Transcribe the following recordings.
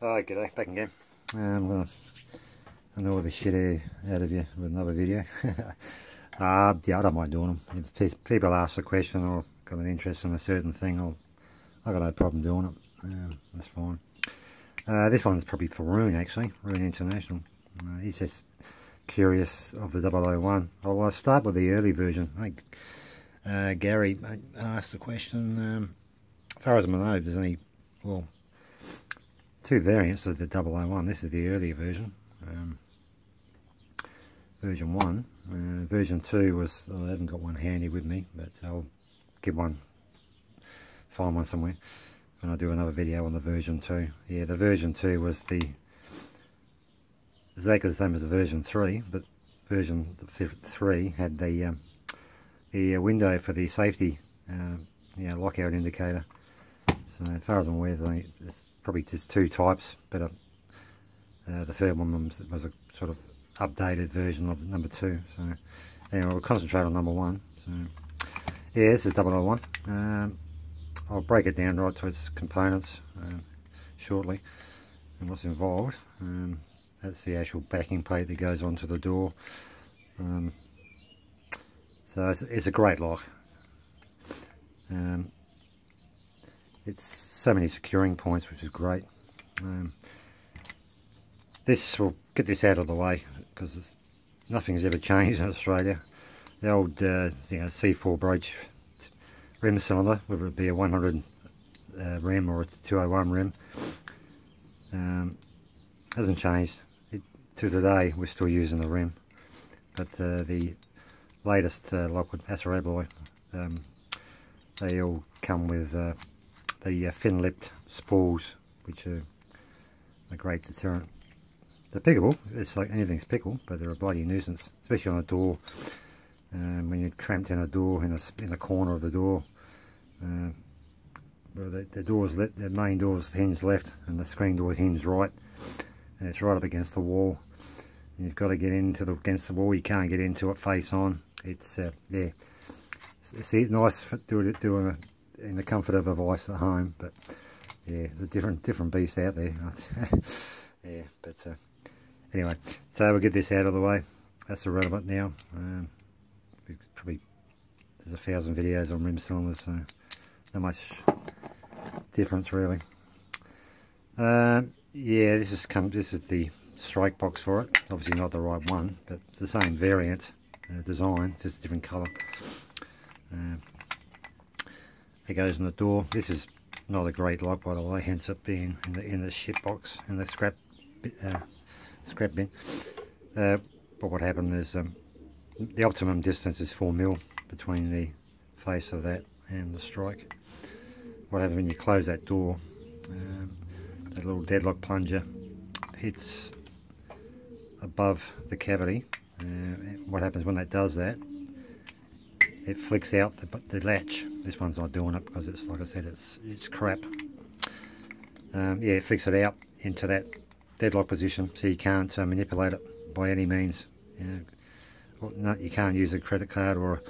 Hi, g'day, back again. I'm going to annoy the shit out of you with another video. Yeah, I don't mind doing them. If people ask a question or got an interest in a certain thing, I've got no problem doing it. That's fine. This one's probably for Rune, actually. Rune International. He's just curious of the 001. I'll start with the early version. I think Gary asked the question. As far as I know, there's only, well, two variants of the 001. This is the earlier version, version 1. Version 2 was, I haven't got one handy with me, but I'll get one, find one somewhere when I do another video on the version 2. Yeah, the version 2 was exactly the same as the version 3, but version 3 had the window for the safety lockout indicator. So as far as I'm aware, there's probably just two types, but the third one was a sort of updated version of number 2. So anyway, we'll concentrate on number 1. So yeah, this is 001. I'll break it down right to its components shortly and what's involved. That's the actual backing plate that goes onto the door. So it's a great lock. It's so many securing points, which is great. This will get this out of the way because nothing's ever changed in Australia. The old C4 broach rim cylinder, whether it be a 100 rim or a 201 rim, hasn't changed. To today, we're still using the rim, but the latest Lockwood alloy, they all come with the fin-lipped spools, which are a great deterrent. They're pickable. It's like anything's pickable, but they're a bloody nuisance, especially on a door. When you're cramped in a door, in the corner of the door, where the main door's hinged left and the screen door hinged right, and it's right up against the wall. And you've got to get against the wall. You can't get into it face on. It's yeah. See, it's nice doing it in the comfort of a vice at home, but yeah, it's a different beast out there. Yeah, but anyway, so we'll get this out of the way. That's irrelevant now. Probably there's 1,000 videos on rim cylinders, so not much difference really. Yeah, this is the strike box for it. Obviously not the right one, but it's the same variant design, it's just a different colour. It goes in the door. This is not a great lock, by the way, hence it being in the ship box, in the scrap bin. But what happened is the optimum distance is 4mm between the face of that and the strike. What happens when you close that door, that little deadlock plunger hits above the cavity. What happens when that does that, it flicks out the latch. This one's not doing it because it's, like I said, it's crap. Yeah, it flicks it out into that deadlock position, so you can't manipulate it by any means. No, you can't use a credit card or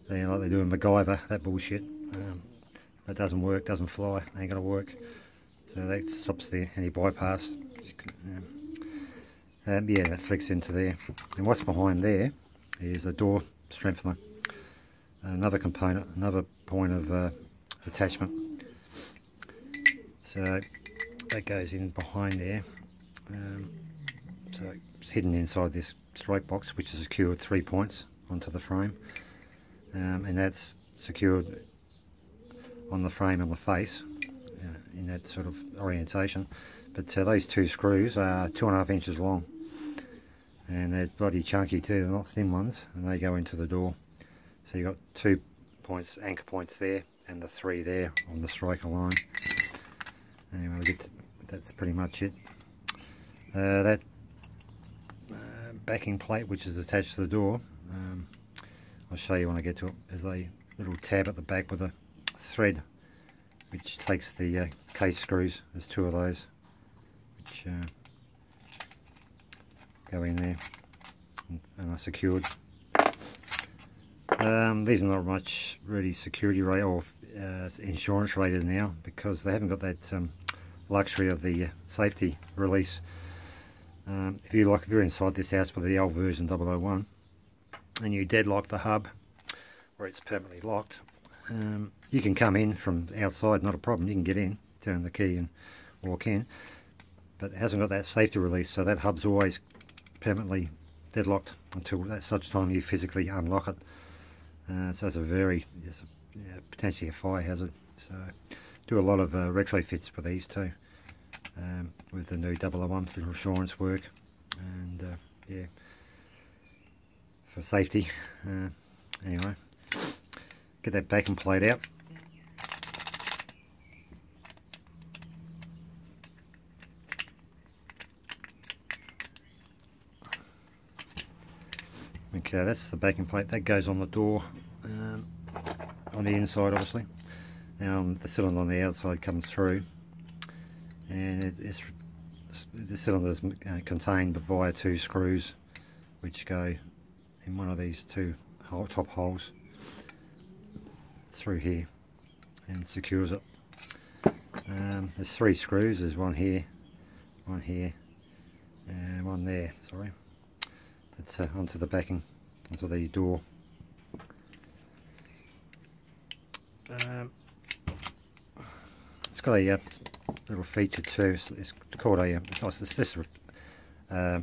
like they do in MacGyver, that bullshit. That doesn't work, doesn't fly, ain't gonna work. So that stops any bypass. Yeah, that flicks into there. And what's behind there is a door strengthener. Another component, another point of attachment. So that goes in behind there. So it's hidden inside this strike box, which is secured 3 points onto the frame, and that's secured on the frame and the face in that sort of orientation. But those two screws are 2.5 inches long, and they're bloody chunky too. They're not thin ones, and they go into the door. So you've got 2 points, anchor points there, and the 3 there on the striker line. Anyway, that's pretty much it. That backing plate, which is attached to the door, I'll show you when I get to it. There's a little tab at the back with a thread which takes the case screws. There's 2 of those which go in there and are secured. These are not much really security rate or insurance rated now, because they haven't got that luxury of the safety release. If you're inside this house with the old version 001 and you deadlock the hub where it's permanently locked, you can come in from outside, not a problem. You can get in, turn the key and walk in, but it hasn't got that safety release, so that hub's always permanently deadlocked until that such time you physically unlock it. So it's potentially a fire hazard. So do a lot of retrofits for these too, with the new 001 for insurance work, and yeah, for safety. Anyway, get that backing plate out. Okay, that's the backing plate that goes on the door, on the inside obviously. Now the cylinder on the outside comes through, and the cylinder is contained via 2 screws which go in one of these 2 top holes through here and secures it. There's 3 screws. There's one here, and one there, sorry. That's onto the backing, onto the door. It's got a little feature too. It's called it's just a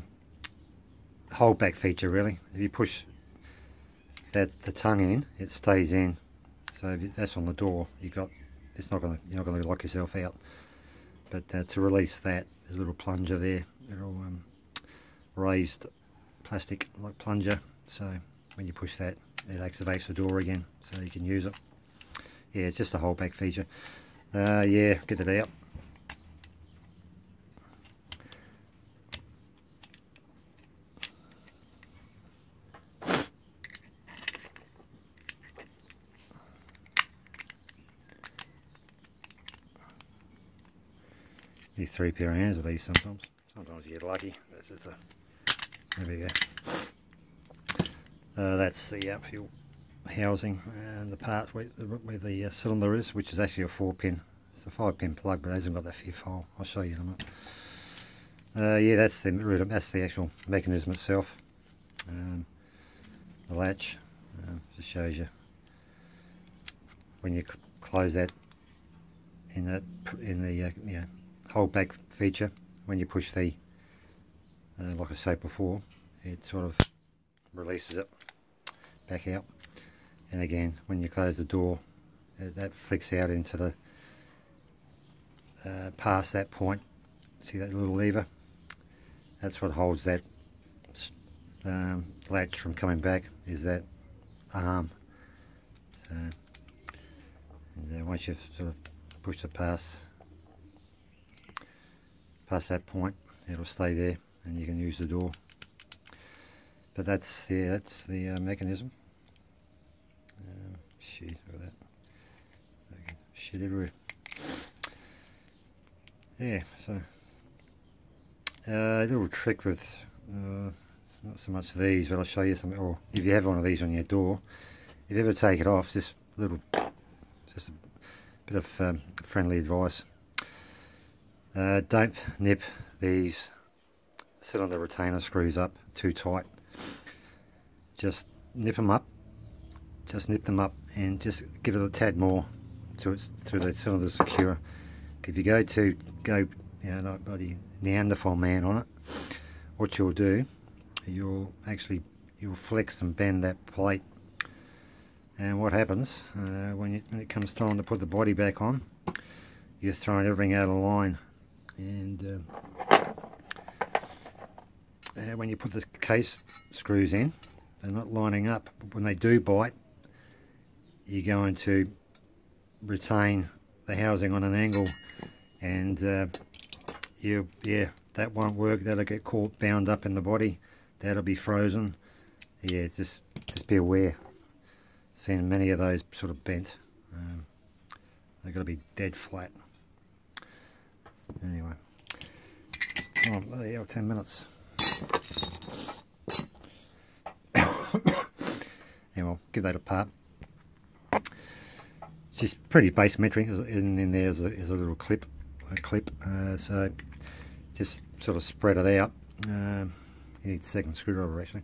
hold back feature really. If you push the tongue in, it stays in. So if that's on the door, you're not going to lock yourself out. But to release that, there's a little plunger there, little raised plastic like plunger. So when you push that, it activates the door again, so you can use it. Yeah, it's just a hold back feature. Yeah, get it out. Need 3 pair of hands with these sometimes. Sometimes you get lucky. There we go. That's the fuel housing and the part where the cylinder is, which is actually a 4-pin. It's a 5-pin plug, but it hasn't got that 5th hole. I'll show you in a minute. Yeah, that's the actual mechanism itself. The latch just shows you when you close that in the hold back feature. When you push the like I said before, it sort of releases it back out, and again when you close the door, that flicks out into the past that point. See that little lever? That's what holds that latch from coming back, is that arm. So, and once you've sort of pushed it past that point, it'll stay there and you can use the door. But that's the mechanism. Shit, look at that. Okay, shit everywhere. Yeah, so a little trick with not so much these, but I'll show you something. Or if you have one of these on your door, if you ever take it off, just a bit of friendly advice. Don't nip these cylinder retainer screws up too tight. Just nip them up. Just nip them up and just give it a tad more to the cylinder secure. If you go like bloody Neanderthal man on it, what you'll do, you'll flex and bend that plate, and what happens when it comes time to put the body back on, you're throwing everything out of line. And when you put the case screws in, they're not lining up. But when they do bite, you're going to retain the housing on an angle, and that won't work. That'll get caught bound up in the body. That'll be frozen. Yeah, just be aware. Seen many of those sort of bent. They've got to be dead flat. Anyway, oh, bloody hell, 10 minutes. And we'll give that a part. It's just pretty base metric. In there is a little clip a clip, so just sort of spread it out. You need a second screwdriver actually,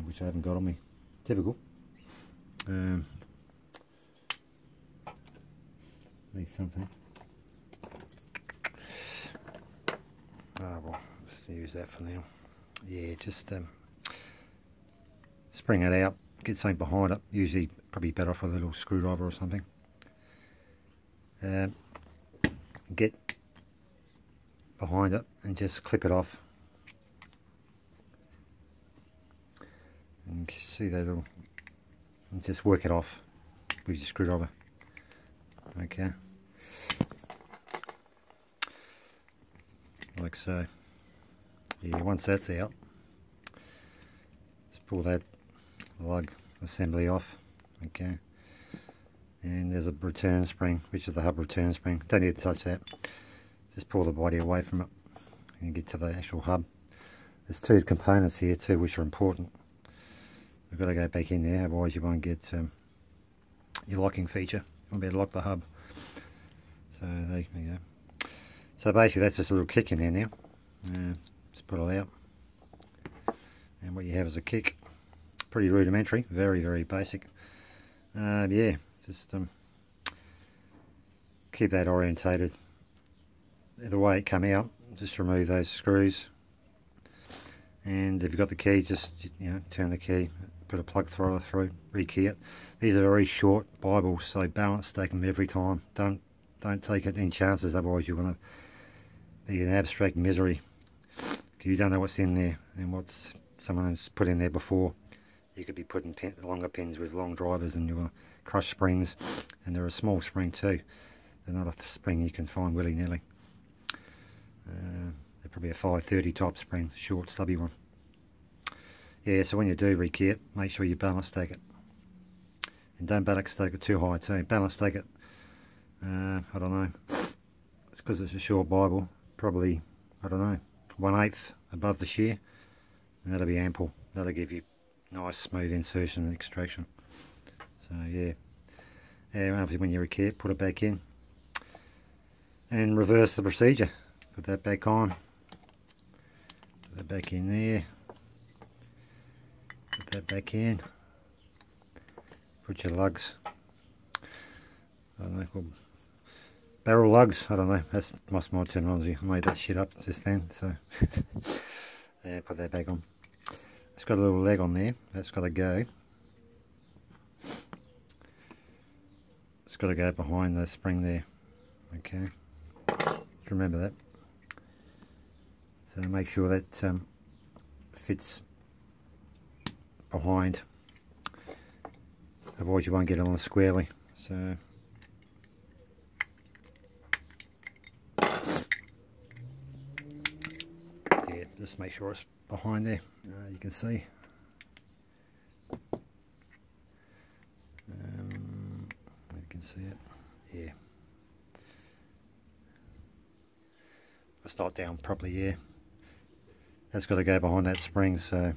which I haven't got on me. Typical. Need something. Oh well, let's use that for now. Yeah, just spring it out, get something behind it. Usually probably better off with a little screwdriver or something. Get behind it and just clip it off. And see that little, and just work it off with your screwdriver. Okay. Like so. Yeah, once that's out, just pull that lug assembly off. Okay. And there's a return spring, which is the hub return spring. Don't need to touch that. Just pull the body away from it and get to the actual hub. There's two components here too, which are important. We've got to go back in there, otherwise you won't get your locking feature. You won't be able to lock the hub. So there you go. So basically that's just a little kick in there now. Just put it out. And what you have is a kick. Pretty rudimentary, very, very basic. Yeah, just keep that orientated. The way it come out, just remove those screws. And if you've got the key, just turn the key, put a plug thrower through, rekey it. These are very short Bibles, so balance take them every time. Don't take it in chances, otherwise you're going to be in abstract misery. You don't know what's in there and what's someone's put in there before. You could be putting longer pins with long drivers and you're going to crush springs, and they're a small spring too. They're not a spring you can find willy-nilly. They're probably a 530 type spring, short stubby one. Yeah, so when you do rekey it, make sure you balance stake it. And don't balance stake it too high too. Balance stake it, I don't know, it's because it's a short Bible, probably, I don't know, 1/8 above the shear, and that'll be ample. That'll give you nice smooth insertion and extraction. So yeah, when you rekey it, put it back in and reverse the procedure. Put that back on, put that back in there, put that back in, put your lugs, I don't know, called barrel lugs, I don't know, that's my terminology. I made that shit up just then, so yeah, put that back on. It's got a little leg on there, that's got to go. It's got to go behind the spring there, okay, remember that. So make sure that fits behind, otherwise you won't get it on squarely. So yeah, just make sure it's behind there. You can see. You can see it. Yeah. It's not down properly, yeah. That's got to go behind that spring, so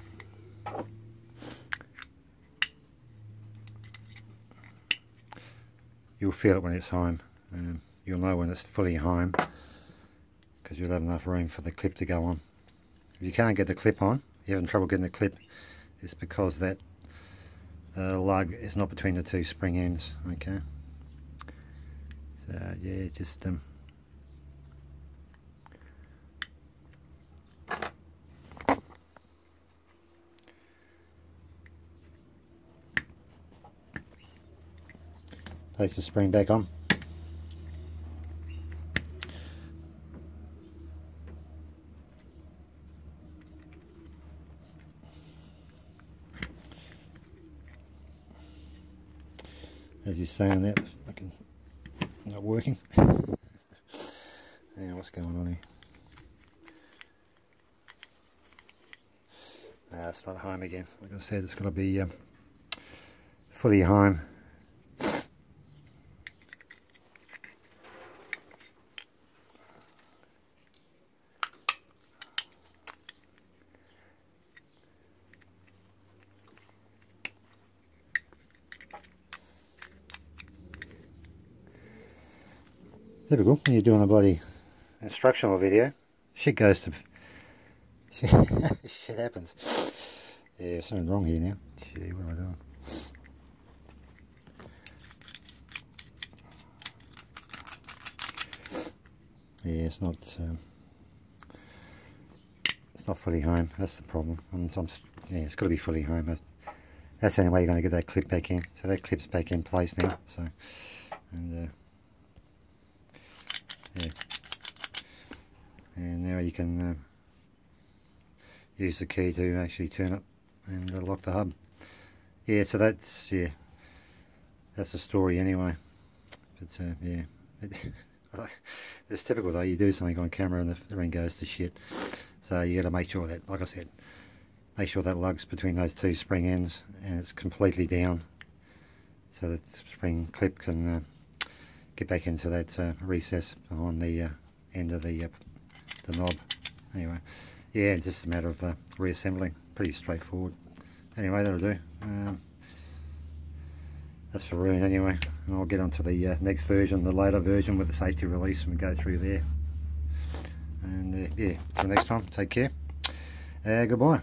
you'll feel it when it's home. You'll know when it's fully home because you'll have enough room for the clip to go on. If you can't get the clip on, you're having trouble getting the clip, it's because that lug is not between the two spring ends. Okay, so yeah, just place the spring back on. As you're saying that, fucking not working. Yeah, what's going on here? No, it's not home again. Like I said, it's got to be fully home. Typical when you're doing a bloody instructional video. Shit goes to... shit happens. Yeah, something wrong here now. Gee, what am I doing? Yeah, it's not fully home. That's the problem. Yeah, it's got to be fully home. That's the only way you're going to get that clip back in. So that clip's back in place now. So, and yeah, and now you can use the key to actually turn it and lock the hub. Yeah, so that's the story anyway. But yeah. It's typical though, you do something on camera and the ring goes to shit. So you got to make sure that, like I said, make sure that lug's between those two spring ends and it's completely down, so that the spring clip can get back into that recess behind the end of the knob. Anyway, yeah, it's just a matter of reassembling. Pretty straightforward. Anyway, that'll do. That's for Rune anyway, and I'll get on to the next version, the later version with the safety release, and we go through there. And yeah, till next time, take care. Goodbye.